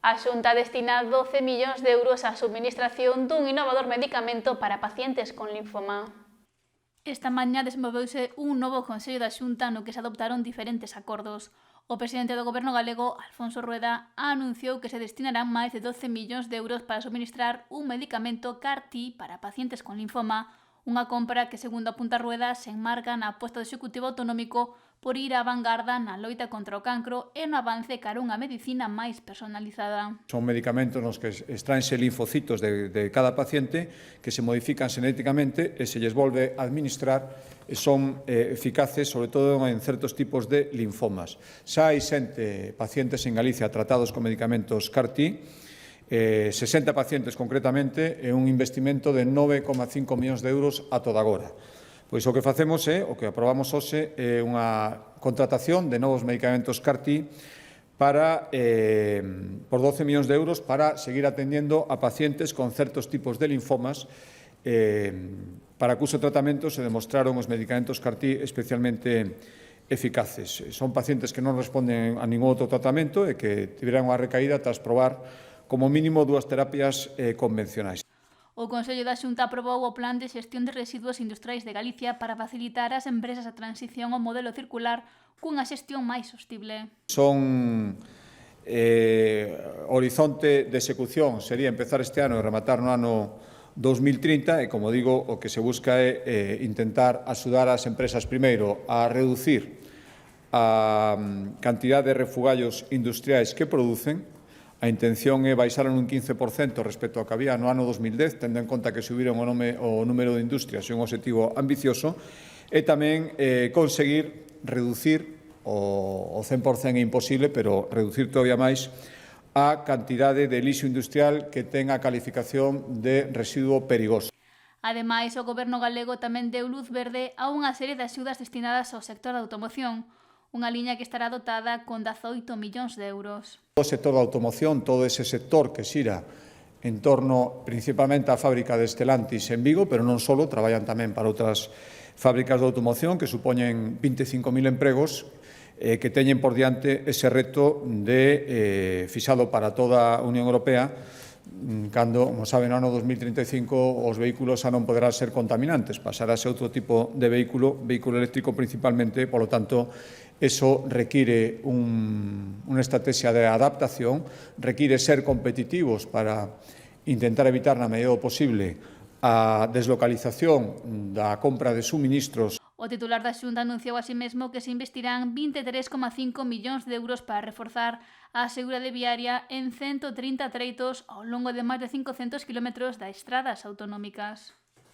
A Xunta destina 12 millóns de euros á subministración dun innovador medicamento para pacientes con linfoma. Esta mañá desenvolveuse un novo Consello da Xunta no que se adoptaron diferentes acordos. O presidente do Goberno galego, Alfonso Rueda, anunciou que se destinarán máis de 12 millóns de euros para suministrar un medicamento CAR-T para pacientes con linfoma, unha compra que, segundo apunta Rueda, se enmarca na aposta do Executivo Autonómico por ir á vanguarda na loita contra o cancro e no avance cara a unha medicina máis personalizada. Son medicamentos nos que extraense linfocitos de cada paciente que se modifican xenéticamente e se lles volve a administrar e son eficaces, sobre todo en certos tipos de linfomas. Xa hai pacientes en Galicia tratados con medicamentos CAR-T, 60 pacientes concretamente, e un investimento de 9,5 millóns de euros a toda agora. Pois o que facemos o que aprobamos hoxe é unha contratación de novos medicamentos CAR-T por 12 millóns de euros para seguir atendendo a pacientes con certos tipos de linfomas para cuso tratamento se demostraron os medicamentos CAR-T especialmente eficaces. Son pacientes que non responden a ningún outro tratamento e que tiveran unha recaída tras probar como mínimo 2 terapias convencionais. O Consello da Xunta aprobou o Plan de Xestión de Residuos Industriais de Galicia para facilitar ás empresas a transición ao modelo circular cunha xestión máis sostible. Son horizonte de execución sería empezar este ano e rematar no ano 2030 e, como digo, o que se busca é intentar axudar as empresas primeiro a reducir a cantidad de refugallos industriais que producen. A intención é baixar un 15% respecto ao que había no ano 2010, tendo en conta que subiron o número de industrias e un objetivo ambicioso, e tamén conseguir reducir, o 100% é imposible, pero reducir todavía máis, a cantidade de lixo industrial que ten a calificación de residuo perigoso. Ademais, o Goberno galego tamén deu luz verde a unha serie de axudas destinadas ao sector da automoción, unha liña que estará dotada con 18 millóns de euros. O sector da automoción, todo ese sector que xira en torno principalmente á fábrica de Stellantis en Vigo, pero non só, traballan tamén para outras fábricas de automoción que supoñen 25.000 empregos que teñen por diante ese reto de fixado para toda a Unión Europea cando, como saben, no ano 2035 os vehículos xa non poderán ser contaminantes, pasará a ser outro tipo de vehículo eléctrico principalmente, polo tanto, eso require unha estrategia de adaptación, require ser competitivos para intentar evitar na medida do posible a deslocalización da compra de suministros. O titular da Xunta anunciou así mesmo que se investirán 23,5 millóns de euros para reforzar a seguridade viaria en 130 treitos ao longo de máis de 500 kilómetros das estradas autonómicas.